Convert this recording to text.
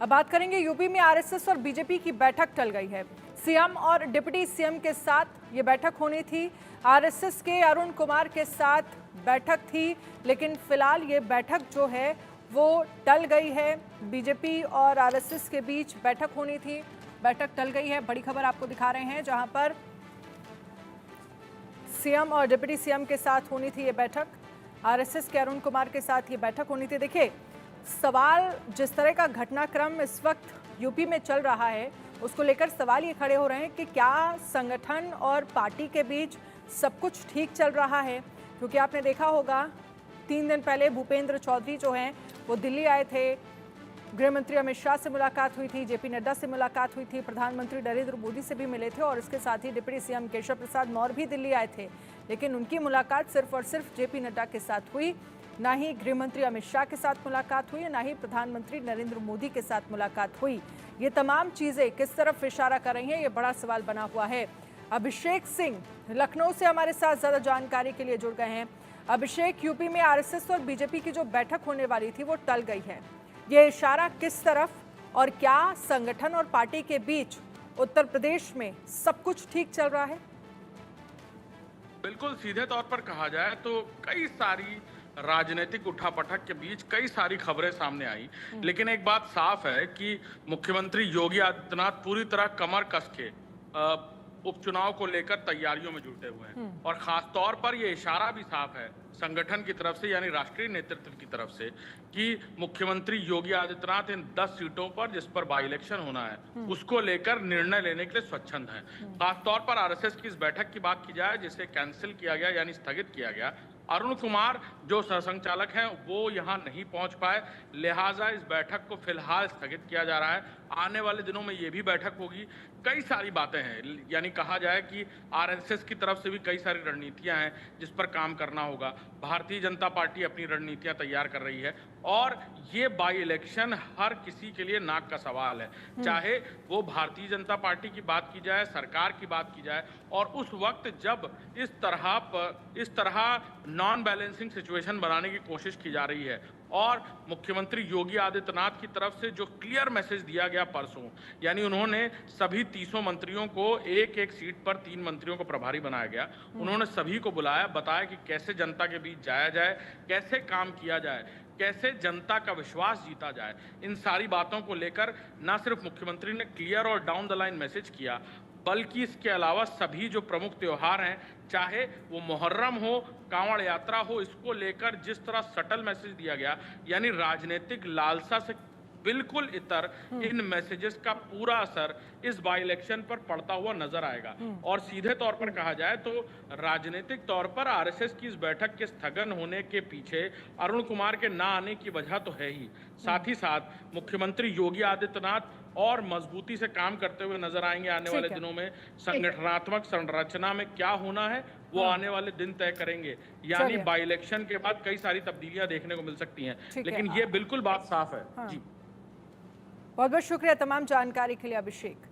अब बात करेंगे यूपी में आरएसएस और बीजेपी की बैठक टल गई है। सीएम और डिप्टी सीएम के साथ ये बैठक होनी थी। आरएसएस के अरुण कुमार के साथ बैठक थी, लेकिन फिलहाल ये बैठक जो है वो टल गई है। बीजेपी और आरएसएस के बीच बैठक होनी थी, बैठक टल गई है। बड़ी खबर आपको दिखा रहे हैं, जहां पर सीएम और डिप्टी सीएम के साथ होनी थी ये बैठक। आरएसएस के अरुण कुमार के साथ ये बैठक होनी थी। देखिए, सवाल जिस तरह का घटनाक्रम इस वक्त यूपी में चल रहा है, उसको लेकर सवाल ये खड़े हो रहे हैं कि क्या संगठन और पार्टी के बीच सब कुछ ठीक चल रहा है। क्योंकि आपने देखा होगा 3 दिन पहले भूपेंद्र चौधरी जो हैं वो दिल्ली आए थे, गृह मंत्री अमित शाह से मुलाकात हुई थी, जेपी नड्डा से मुलाकात हुई थी, प्रधानमंत्री नरेंद्र मोदी से भी मिले थे और इसके साथ ही डिप्टी सीएम केशव प्रसाद मौर्य भी दिल्ली आए थे। लेकिन उनकी मुलाकात सिर्फ और सिर्फ जेपी नड्डा के साथ हुई, ना ही गृह मंत्री अमित शाह के साथ मुलाकात हुई, ना ही प्रधानमंत्री नरेंद्र मोदी के साथ मुलाकात हुई। ये तमाम चीजें किस तरफ इशारा कर रही हैं, ये बड़ा सवाल बना हुआ है। अभिषेक सिंह लखनऊ से हमारे साथ ज्यादा जानकारी के लिए जुड़ गए हैं। अभिषेक, यूपी में आरएसएस और बीजेपी की जो बैठक होने वाली थी वो टल गई है, ये इशारा किस तरफ और क्या संगठन और पार्टी के बीच उत्तर प्रदेश में सब कुछ ठीक चल रहा है? बिल्कुल, सीधे तौर पर कहा जाए तो कई सारी राजनीतिक उठापटक के बीच कई सारी खबरें सामने आई, लेकिन एक बात साफ है कि मुख्यमंत्री योगी आदित्यनाथ पूरी तरह कमर कस के उपचुनाव को लेकर तैयारियों में जुटे हुए हैं। और खास तौर पर यह इशारा भी साफ है संगठन की तरफ से, यानी राष्ट्रीय नेतृत्व की तरफ से, कि मुख्यमंत्री योगी आदित्यनाथ इन 10 सीटों पर जिस पर बाई इलेक्शन होना है उसको लेकर निर्णय लेने के लिए स्वच्छंद हैं। खास तौर पर आरएसएस की इस बैठक की बात की जाए जिसे कैंसिल किया गया यानी स्थगित किया गया, अरुण कुमार जो सहसंचालक हैं वो यहां नहीं पहुंच पाए, लिहाजा इस बैठक को फिलहाल स्थगित किया जा रहा है। आने वाले दिनों में ये भी बैठक होगी। कई सारी बातें हैं, यानी कहा जाए कि आरएसएस की तरफ से भी कई सारी रणनीतियां हैं जिस पर काम करना होगा। भारतीय जनता पार्टी अपनी रणनीतियां तैयार कर रही है और ये बाई इलेक्शन हर किसी के लिए नाक का सवाल है, चाहे वो भारतीय जनता पार्टी की बात की जाए, सरकार की बात की जाए। और उस वक्त जब इस तरह नॉन बैलेंसिंग सिचुएशन बनाने की कोशिश की जा रही है और मुख्यमंत्री योगी आदित्यनाथ की तरफ से जो क्लियर मैसेज दिया गया परसों, यानी उन्होंने सभी 300 मंत्रियों को एक एक सीट पर 3 मंत्रियों को प्रभारी बनाया गया, उन्होंने सभी को बुलाया, बताया कि कैसे जनता के बीच जाया जाए, कैसे काम किया जाए, कैसे जनता का विश्वास जीता जाए। इन सारी बातों को लेकर न सिर्फ मुख्यमंत्री ने क्लियर और डाउन द लाइन मैसेज किया, बल्कि इसके अलावा सभी जो प्रमुख त्योहार हैं, चाहे वो मुहर्रम हो, कांवड़ यात्रा हो, इसको लेकर जिस तरह सटल मैसेज दिया गया, यानी राजनीतिक लालसा से बिल्कुल इतर इन मैसेजेस का पूरा असर इस बाई इलेक्शन पर पड़ता हुआ नजर आएगा। और सीधे तौर पर कहा जाए तो राजनीतिक तौर पर आरएसएस की इस बैठक के स्थगन होने के पीछे अरुण कुमार के ना आने की वजह तो है ही, साथ ही साथ मुख्यमंत्री योगी आदित्यनाथ और मजबूती से काम करते हुए नजर आएंगे आने वाले दिनों में। संगठनात्मक संरचना में क्या होना है वो आने वाले दिन तय करेंगे, यानी बाई इलेक्शन के बाद कई सारी तब्दीलियां देखने को मिल सकती हैं, लेकिन ये बिल्कुल बात साफ है। जी, बहुत बहुत शुक्रिया तमाम जानकारी के लिए अभिषेक।